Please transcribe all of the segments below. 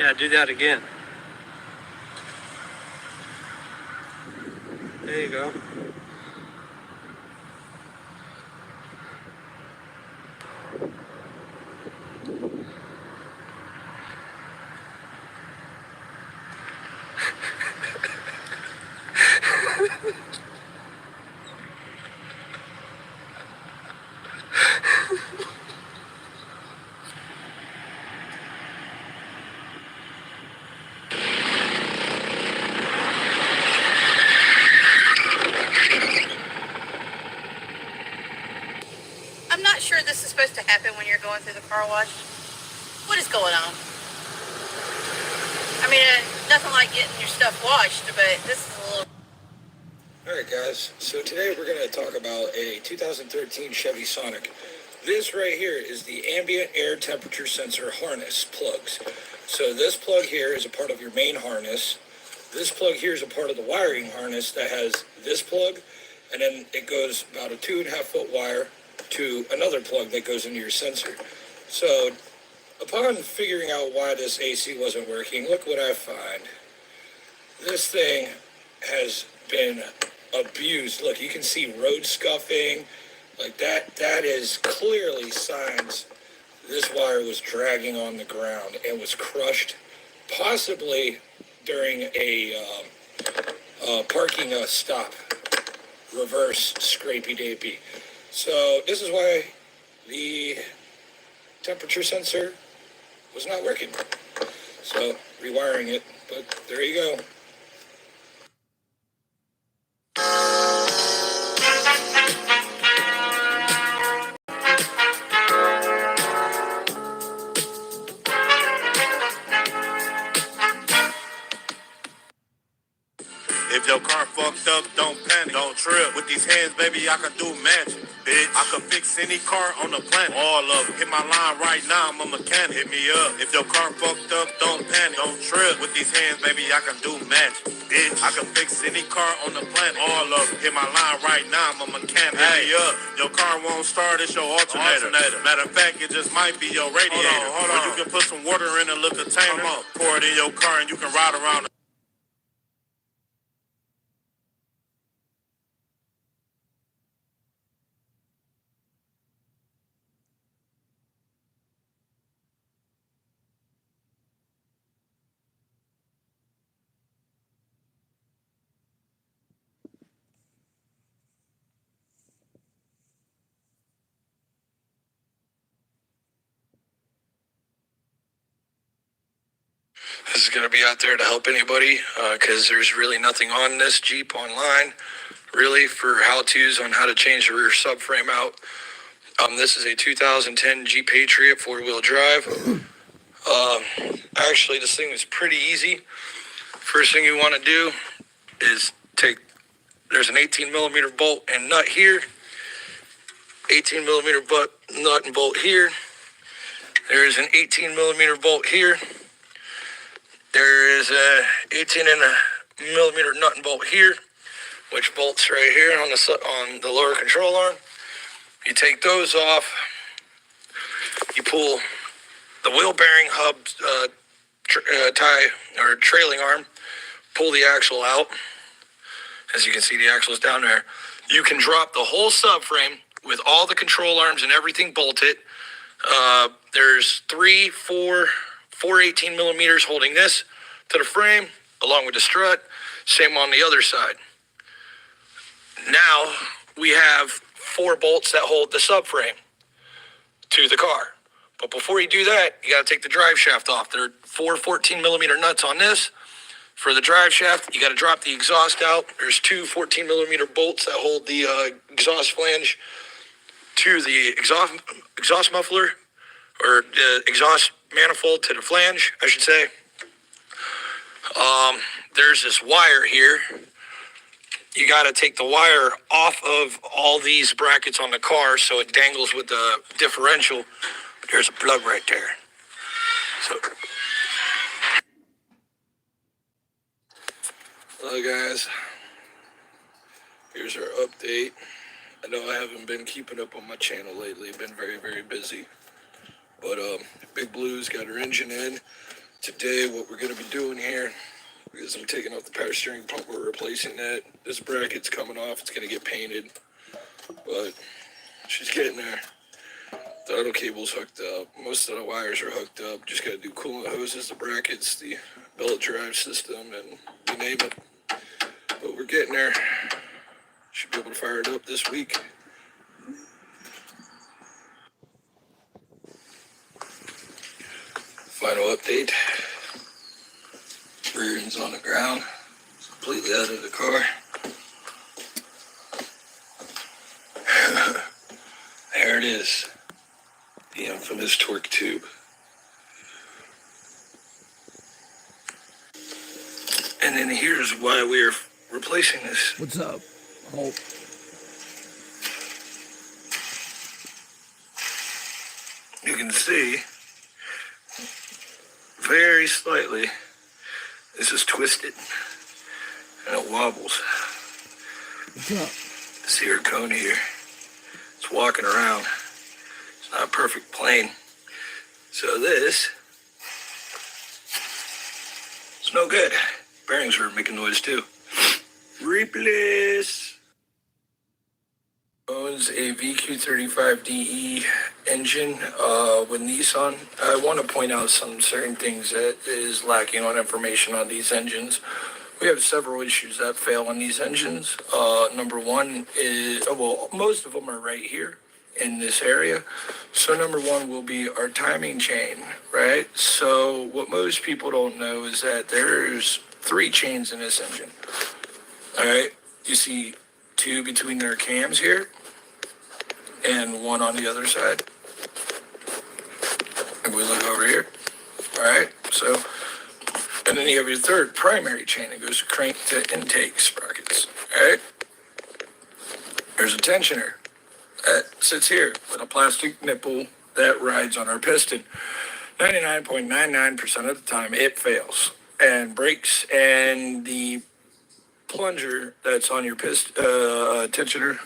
Yeah, do that again. There you go. I'm not sure this is supposed to happen when you're going through the car wash. What is going on? I mean, nothing like getting your stuff washed, but this is a little... Alright guys, so today we're going to talk about a 2013 Chevy Sonic. This right here is the ambient air temperature sensor harness plugs. So this plug here is a part of your main harness. This plug here is a part of the wiring harness that has this plug, and then it goes about a 2.5 foot wire to another plug that goes into your sensor. So upon figuring out why this AC wasn't working, look what I find. This thing has been abused. Look, you can see road scuffing like that. That is clearly signs this wire was dragging on the ground and was crushed, possibly during a parking stop, reverse scrapey dapey. So this is why the temperature sensor was not working. So rewiring it, but there you go. If your car fucked up, don't panic, don't trip. With these hands, baby, I can do magic, bitch. I can fix any car on the planet, all of them. Hit my line right now, I'm a mechanic, hit me up. If your car fucked up, don't panic, don't trip. With these hands, baby, I can do magic, bitch. I can fix any car on the planet, all of them. Hit my line right now, I'm a mechanic, hit me up. Your car won't start, it's your alternator. Matter of fact, it just might be your radiator. Hold on. Or you can put some water in a little container, pour it in your car, and you can ride around. This is going to be out there to help anybody because there's really nothing on this Jeep online, really, for how-tos on how to change the rear subframe out. This is a 2010 Jeep Patriot 4-wheel drive. Actually, this thing is pretty easy. First thing you want to do is there's an 18 millimeter bolt and nut here, 18 millimeter nut and bolt here. There is an 18 millimeter bolt here. There is a 18 millimeter nut and bolt here, which bolts right here on the lower control arm. You take those off. You pull the wheel bearing hub tie or trailing arm. Pull the axle out. As you can see, the axle is down there. You can drop the whole subframe with all the control arms and everything bolted. There's 4 18 millimeters holding this to the frame, along with the strut. Same on the other side. Now we have 4 bolts that hold the subframe to the car. But before you do that, you got to take the drive shaft off. There are 4 14 millimeter nuts on this. For the drive shaft, you got to drop the exhaust out. There's 2 14 millimeter bolts that hold the exhaust flange to the exhaust muffler, or the exhaust manifold to the flange, I should say. There's this wire here. You got to take the wire off of all these brackets on the car so it dangles with the differential. There's a plug right there. So, hello guys. Here's our update. I know I haven't been keeping up on my channel lately. Been very, very busy. But Big Blue's got her engine in. Today, what we're going to be doing here is I'm taking off the power steering pump. We're replacing that. This bracket's coming off. It's going to get painted, but she's getting there. The auto cable's hooked up. Most of the wires are hooked up. Just got to do coolant hoses, the brackets, the bellet drive system, and you name it. But we're getting there. Should be able to fire it up this week. Final update. Rear end's on the ground. It's completely out of the car. There it is. The infamous torque tube. And then here's why we're replacing this. What's up? Oh. You can see very slightly this is twisted and it wobbles. What's up? See her cone here. It's walking around. It's not a perfect plane. So this is no good. Bearings are making noise too. Replace. Owns a VQ35DE engine with Nissan. I want to point out some certain things that is lacking on information on these engines. We have several issues that fail on these engines. Number one is, well, most of them are right here in this area. So number one will be our timing chain, right? So what most people don't know is that there's 3 chains in this engine. All right, you see 2 between their cams here and 1 on the other side. If we look over here, all right, so, and then you have your 3rd primary chain that goes to crank to intake sprockets, all right? There's a tensioner that sits here with a plastic nipple that rides on our piston. 99.99% of the time it fails and breaks, and the plunger that's on your tensioner.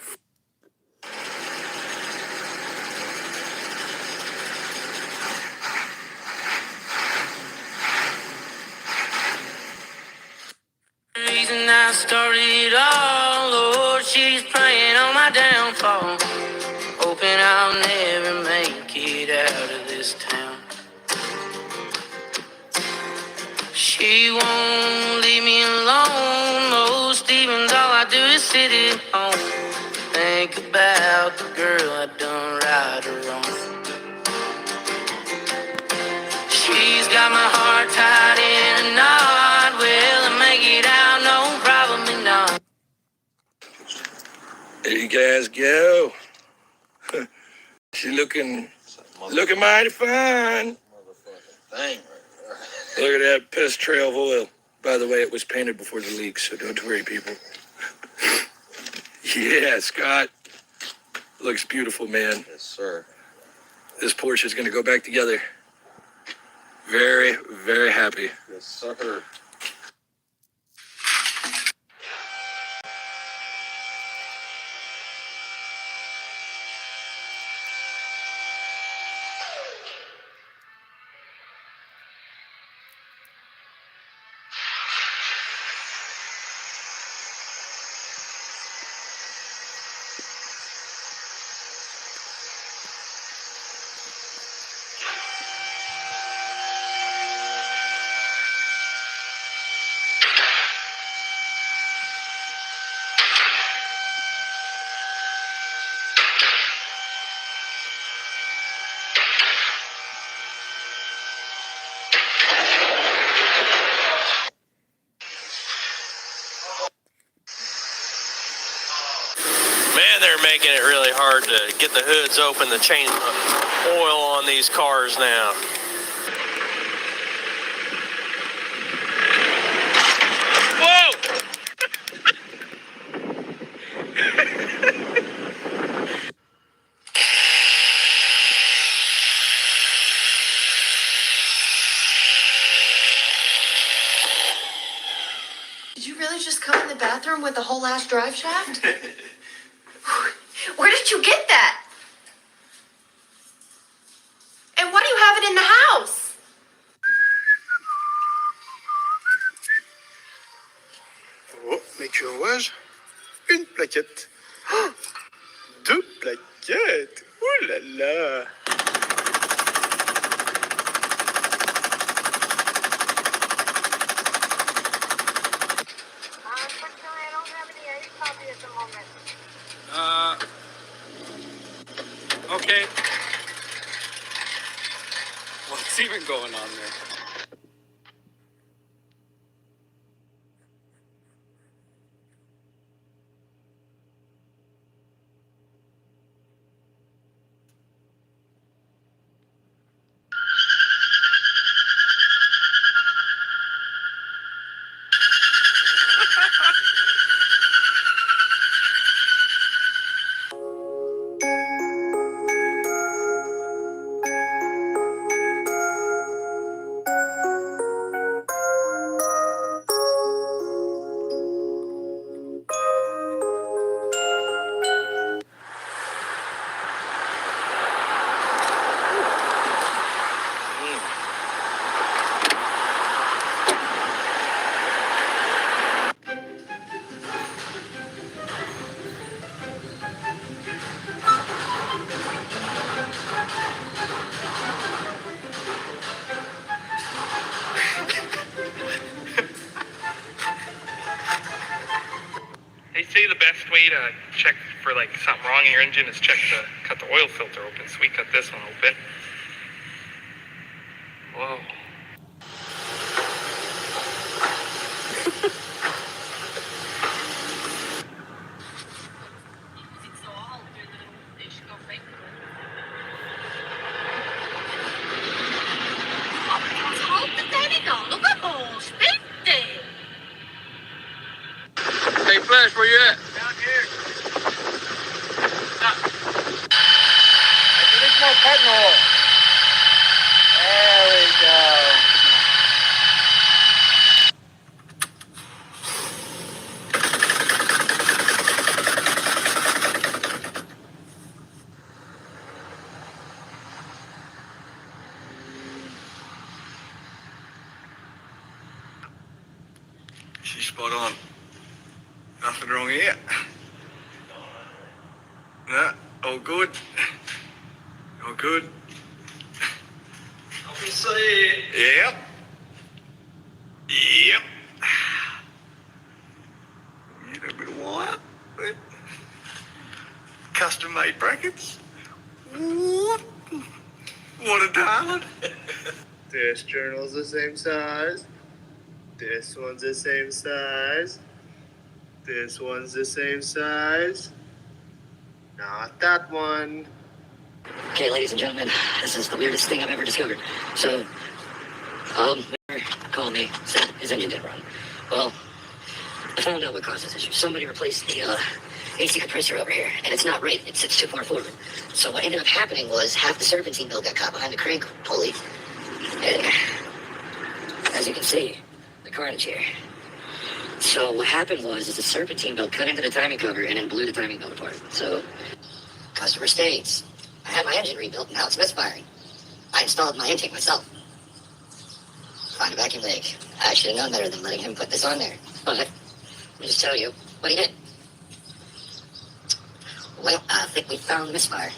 Reason I started it all, Lord, she's praying on my downfall, hoping I'll never make it out of this town. She won't leave me alone. Most evenings all I do is sit at home, think about the girl I done right or wrong. She's got my heart tied in a knot. Will I make it out? No, probably not. There you guys go. She's looking mighty fine. Thing. Look at that piss trail of oil. By the way, it was painted before the leak, so don't worry, people. Yeah, Scott. Looks beautiful, man. Yes, sir. This Porsche is going to go back together. Very, very happy. Yes, sir. Man, they're making it really hard to get the hoods open to change the oil on these cars now. Whoa! Did you really just come in the bathroom with the whole ass drive shaft? Where did you get that? And why do you have it in the house? plaquettes. Oh, 2 plaquettes. Ouh là là. Unfortunately, I don't have any ice coffee at the moment. Okay. What's even going on there? They say the best way to check for like something wrong in your engine is cut the oil filter open. So we cut this one open. Whoa. Hey, Flash, where you at? Down here. Hey, this more cutting oil. There we go. She's spot on. Nothing wrong here. No, all good. All good. Obviously. Yep. Yep. Need a bit of wire. Custom made brackets. What a darling. This journal's the same size. This one's the same size. This one's the same size. Not that one. Okay, ladies and gentlemen, this is the weirdest thing I've ever discovered. So, called me, said his engine didn't run. Well, I found out what caused this issue. Somebody replaced the AC compressor over here, and it's not right. It sits too far forward. So what ended up happening was half the serpentine belt got caught behind the crank pulley. And as you can see, the carnage here. So what happened was the serpentine belt cut into the timing cover and then blew the timing belt apart. So, customer states, I had my engine rebuilt and now it's misfiring. I installed my intake myself. Find a vacuum leak. I should have known better than letting him put this on there. But, let me just tell you what he did. Well, I think we found the misfire.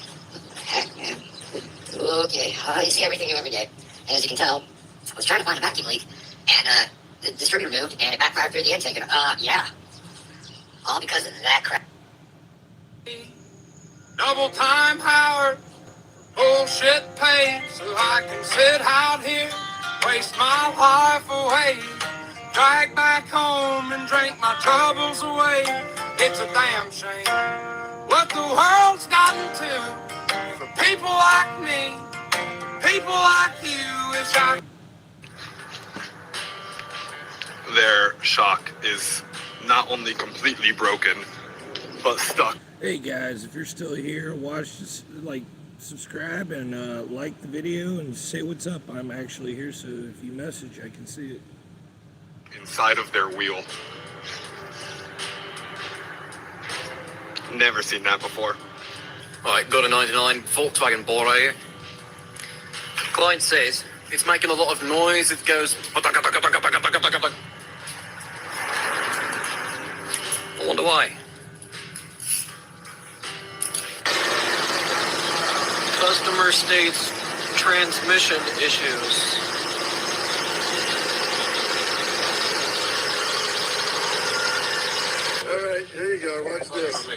Heck, man. Okay, you see everything new every day. And as you can tell, I was trying to find a vacuum leak, and the distributor moved, and it backfired through the intake. And, yeah. All because of that crap. Double time, Howard. Bullshit paid, so I can sit out here, waste my life away, drag back home and drink my troubles away. It's a damn shame what the world's gotten to for people like me, people like you. It's our Their shock is not only completely broken, but stuck. Hey guys, if you're still here, watch this, subscribe and like the video and say what's up. I'm actually here, so if you message, I can see it. Inside of their wheel. Never seen that before. Right, got a 99 Volkswagen Bora here. Client says it's making a lot of noise. It goes. I wonder why. Customer states transmission issues. Alright, here you go, watch this.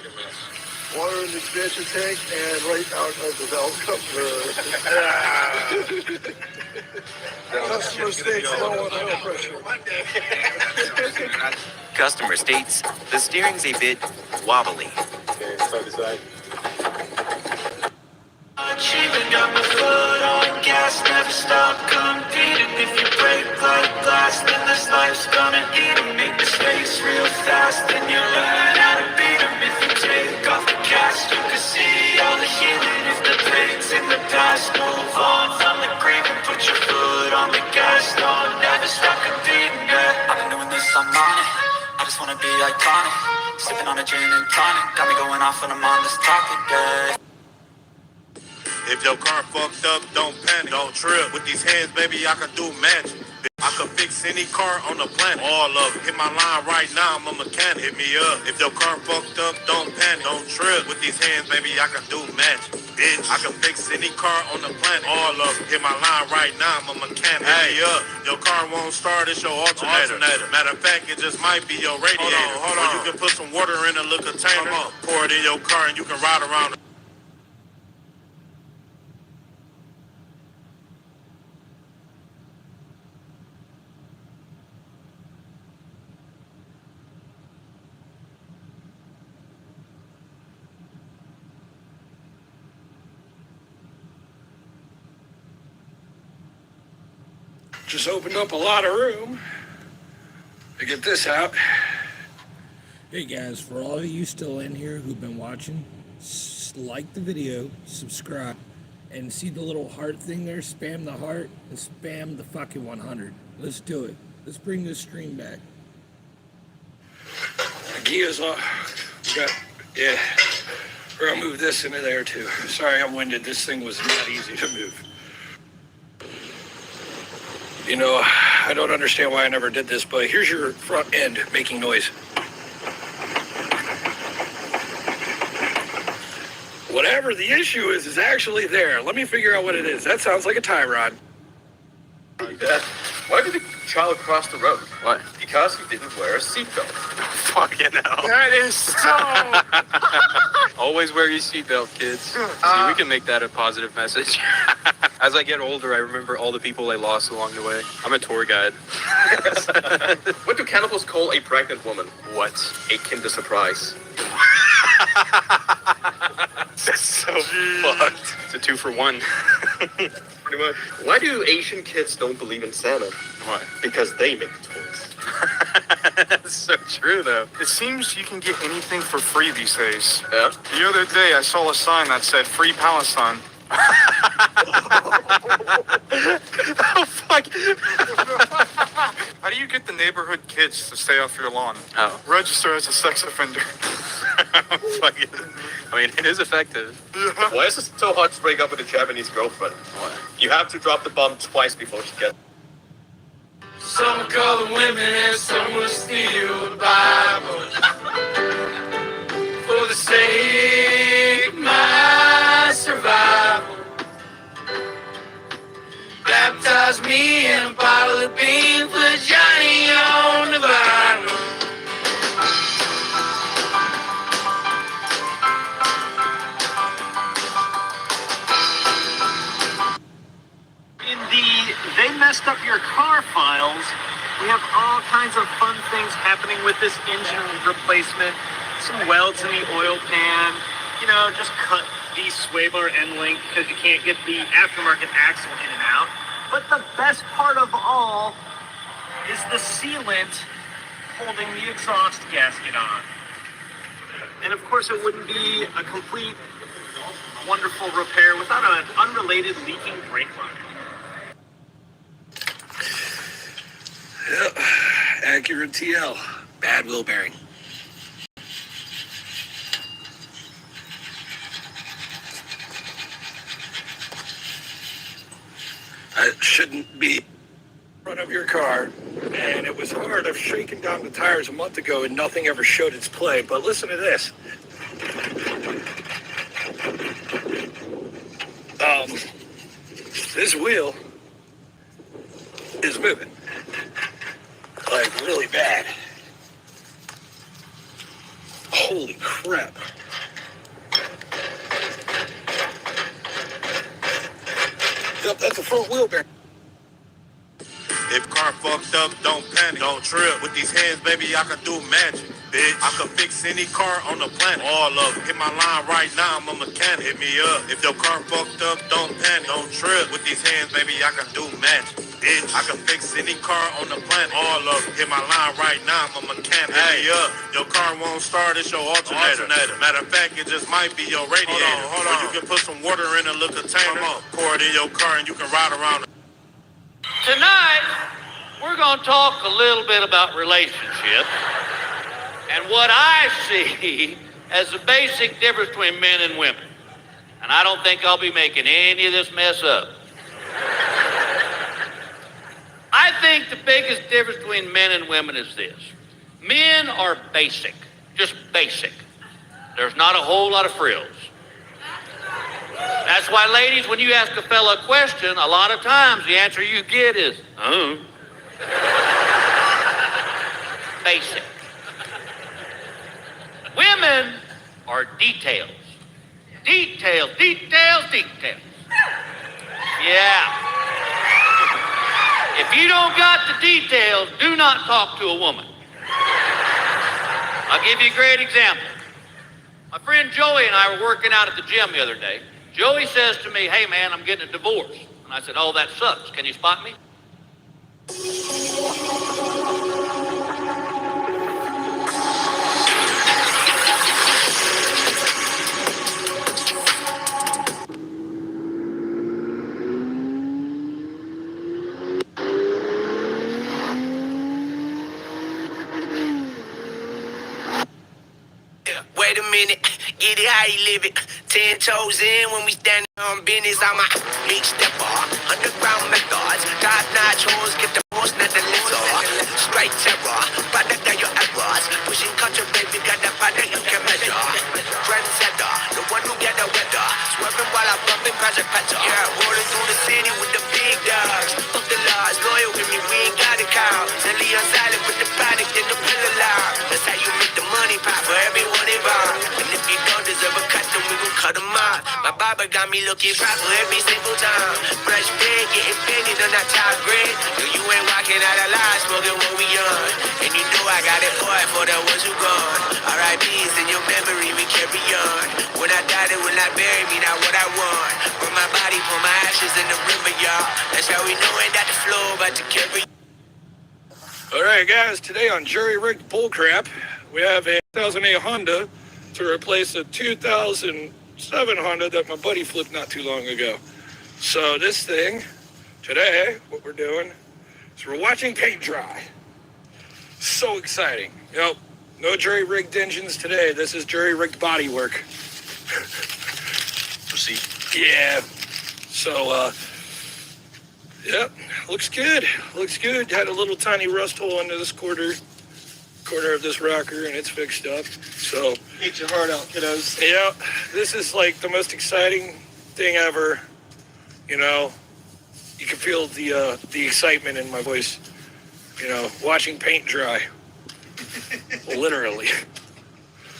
Water in the expansion tank, and right out of the valve cover. Customer states low on oil pressure. Customer states the steering's a bit wobbly. Okay, side to side. Achieving, got my foot on gas, never stop competing. If you break like glass, then this life's gonna eat 'em. Make mistakes real fast, then you learn how to beat 'em. If you take off the cast, you can see all the healing. If the pain's in the past, move on from the grave and put your foot on the gas. No, never stop competing, yeah. I've been doing this, I'm on it. I just wanna be iconic. Sipping on a gin and tonic, got me going off when I'm on this topic, yeah. If your car fucked up, don't panic, don't trip. With these hands, baby, I can do magic. I can fix any car on the planet, all of it. Hit my line right now, I'm a mechanic. Hit me up. If your car fucked up, don't panic, don't trip. With these hands, baby, I can do magic. Bitch, I can fix any car on the planet, all of it. Hit my line right now, I'm a mechanic. Hit me up. Your car won't start, it's your alternator. Matter of fact, it just might be your radiator. Hold on. Or you can put some water in a little container, pour it in your car, and you can ride around it. Just opened up a lot of room to get this out. Hey guys, for all of you still in here who've been watching, like the video, subscribe, and see the little heart thing there, spam the heart, and spam the fucking 100. Let's do it. Let's bring this stream back. Gears off. Yeah. We're gonna move this into there too. Sorry I'm winded. This thing was not easy to move. You know, I don't understand why I never did this, but here's your front end making noise. Whatever the issue is actually there. Let me figure out what it is. That sounds like a tie rod. Dad, why did the child cross the road? What? Because he didn't wear a seatbelt. Fucking hell. That is so... Always wear your seatbelt, kids. See, we can make that a positive message. As I get older, I remember all the people I lost along the way. I'm a tour guide. What do cannibals call a pregnant woman? What? A Kinder Surprise. That's so fucked. It's a 2-for-1. Pretty much. Why do Asian kids don't believe in Santa? Why? Because they make toys. That's so true, though. It seems you can get anything for free these days. Yeah? The other day, I saw a sign that said Free Palestine. Oh, fuck. How do you get the neighborhood kids to stay off your lawn? Oh. Register as a sex offender. Fuck it. I mean, it is effective. Why is it so hard to break up with a Japanese girlfriend? What? You have to drop the bomb twice before she gets... Some will call them women and some will steal the Bible. For the sake of my survival. Baptize me in a bottle of bean, put Johnny on the vinyl. In the They Messed Up Your Car files, we have all kinds of fun things happening with this engine replacement. Some welds in the oil pan, you know, just cut the swaber end link because you can't get the aftermarket axle in and out. But the best part of all is the sealant holding the exhaust gasket on. And of course it wouldn't be a complete wonderful repair without an unrelated leaking brake line. Yep. Accurate TL. Bad wheel bearing. It shouldn't be in front of your car, and it was hard. I've shaken down the tires a month ago and nothing ever showed its play, but listen to this. This wheel is moving. Like really bad. Holy crap. Yep, that's a front wheel bearing. If car fucked up, don't panic, don't trip. With these hands, baby, I can do magic, bitch. I can fix any car on the planet, all of them. Hit my line right now, I'm a mechanic. Hit me up. If your car fucked up, don't panic, don't trip. With these hands, baby, I can do magic, bitch. I can fix any car on the planet, all of them. Hit my line right now, I'm a mechanic. Hit me up. Your car won't start, it's your alternator. Matter of fact, it just might be your radiator. Hold on. Or you can put some water in a little container, pour it in your car, and you can ride around it. Tonight, we're going to talk a little bit about relationships and what I see as the basic difference between men and women. And I don't think I'll be making any of this mess up. I think the biggest difference between men and women is this. Men are basic, just basic. There's not a whole lot of frills. That's why, ladies, when you ask a fella a question, a lot of times the answer you get is, oh. Basic. Women are details. Details, details, details. Yeah. If you don't got the details, do not talk to a woman. I'll give you a great example. My friend Joey and I were working out at the gym the other day. Joey says to me, hey man, I'm getting a divorce. And I said, oh, that sucks. Can you spot me? Wait a minute, get it how you live it. 10 toes in when we stand on business. I'm a big stepper, underground methods. Top notch hoes, get the most, not the little. Straight terror, product of your errors. Pushing culture, baby, got the product you can measure. Trendsetter, the one who get the weather. Swerving while I'm bumping Project Petter. Yeah, rolling through the city with the big dogs. Fuck the laws, loyal with me, we ain't got a cow. Silly on silent with the product in the pillar loud. That's how you make the money pop for everyone involved. And if you don't deserve a cut, then we gon' cut them off. My barber got me looking proper every single time. Fresh pig, getting faded on that top grade. No, you ain't walking out of line, smoking what we on. And you know I got it, boy, for the ones who gone. R.I.P.'s in your memory, we carry on. When I die, they will not bury me, not what I want. Put my body, put my ashes in the river, y'all. That's how we know ain't got the flow, about to carry. All right, guys, today on Jury-Rigged Bullcrap, we have a 2008 Honda to replace a 2007 Honda that my buddy flipped not too long ago. So this thing, today, what we're doing is we're watching paint dry. So exciting. Yep, no jury-rigged engines today. This is jury-rigged bodywork. Proceed. Yeah. So, yep, looks good. Looks good. Had a little tiny rust hole into this corner of this rocker, and it's fixed up. So, Eat your heart out, kiddos. yeah, this is like the most exciting thing ever. You know, you can feel the excitement in my voice. You know, watching paint dry. Literally.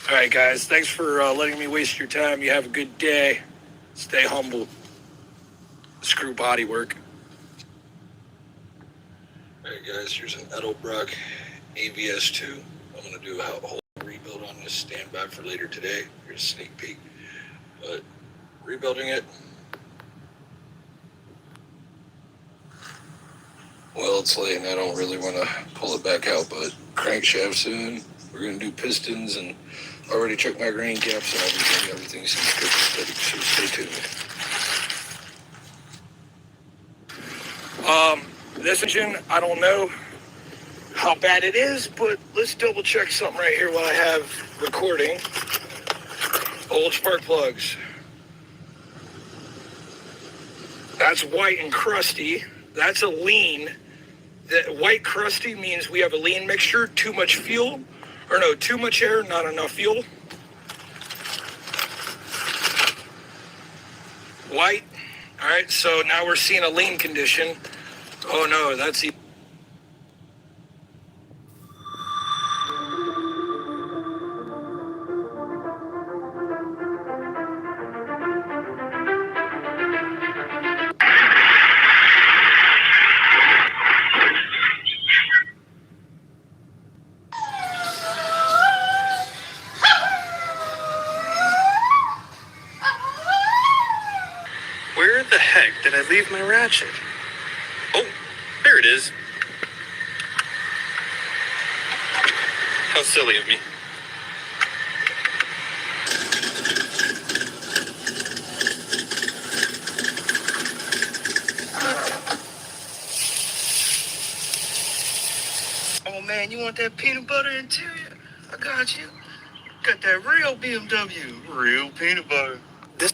All right, guys, thanks for letting me waste your time. You have a good day. Stay humble. Screw bodywork. All right, guys, here's an Edelbrock AVS2. I'm going to do a whole rebuild on this. Stand by for later today. Here's a sneak peek. But rebuilding it. Well, it's late and I don't really want to pull it back out, but crankshaft soon. We're going to do pistons and already checked my grain caps and everything. Everything seems good and steady, so stay tuned. This engine, I don't know how bad it is, but let's double check something right here while I have recording. Old spark plugs. That's white and crusty. That's a lean. That white crusty means we have a lean mixture, too much fuel, or no, too much air, not enough fuel. White All right, so now we're seeing a lean condition. Oh no, that's the... Where the heck did I leave my ratchet? Oh, there it is. How silly of me. Oh man, you want that peanut butter interior? I got you. Got that real BMW, real peanut butter. This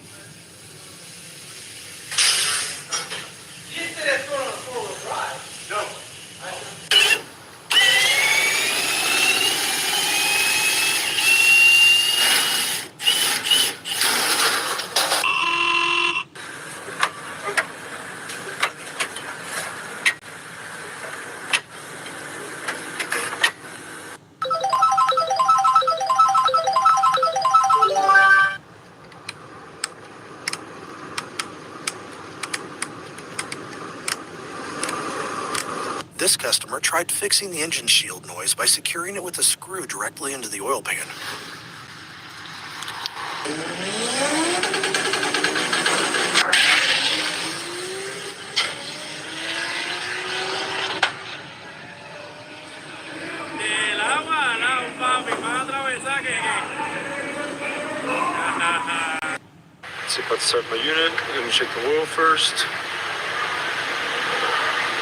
This customer tried fixing the engine shield noise by securing it with a screw directly into the oil pan. Let's see if I start my unit. Let me check the oil first.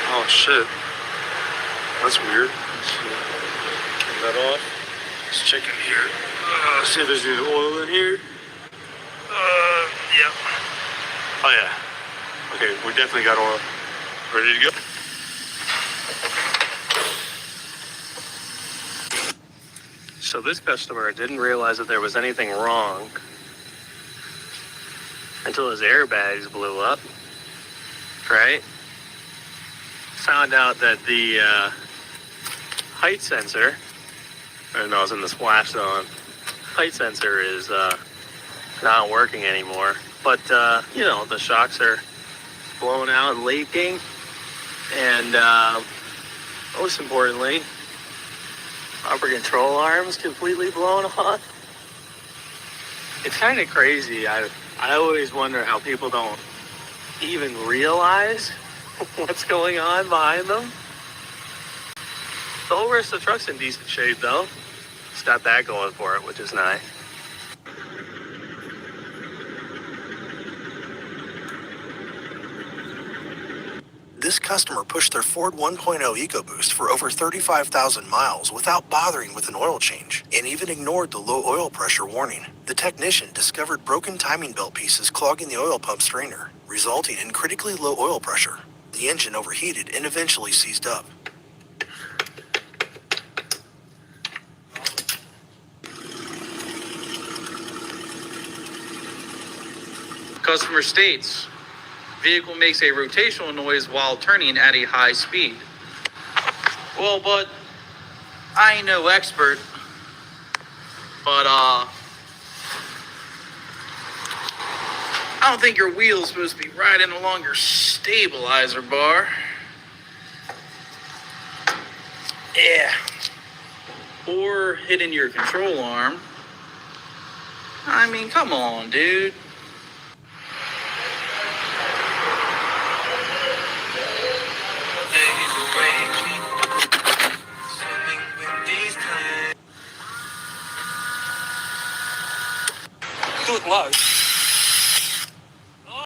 Oh shit. That's weird. Let's get that off. Let's check in here. See if there's any oil in here. Yeah. Oh yeah. Okay, we definitely got oil. Ready to go? So this customer didn't realize that there was anything wrong until his airbags blew up, right? Found out that the height sensor, or no, it's in the splash zone, height sensor is not working anymore. But, you know, the shocks are blown out and leaking. And most importantly, upper control arm's completely blown off. It's kind of crazy. I always wonder how people don't even realize what's going on behind them. The whole rest of the truck's in decent shape, though. It's got that going for it, which is nice. This customer pushed their Ford 1.0 EcoBoost for over 35,000 miles without bothering with an oil change, and even ignored the low oil pressure warning. The technician discovered broken timing belt pieces clogging the oil pump strainer, resulting in critically low oil pressure. The engine overheated and eventually seized up. Customer states, vehicle makes a rotational noise while turning at a high speed. Well, but I ain't no expert, but I don't think your wheel's supposed to be riding along your stabilizer bar. Yeah. Or hitting your control arm. I mean, come on, dude. Do it low.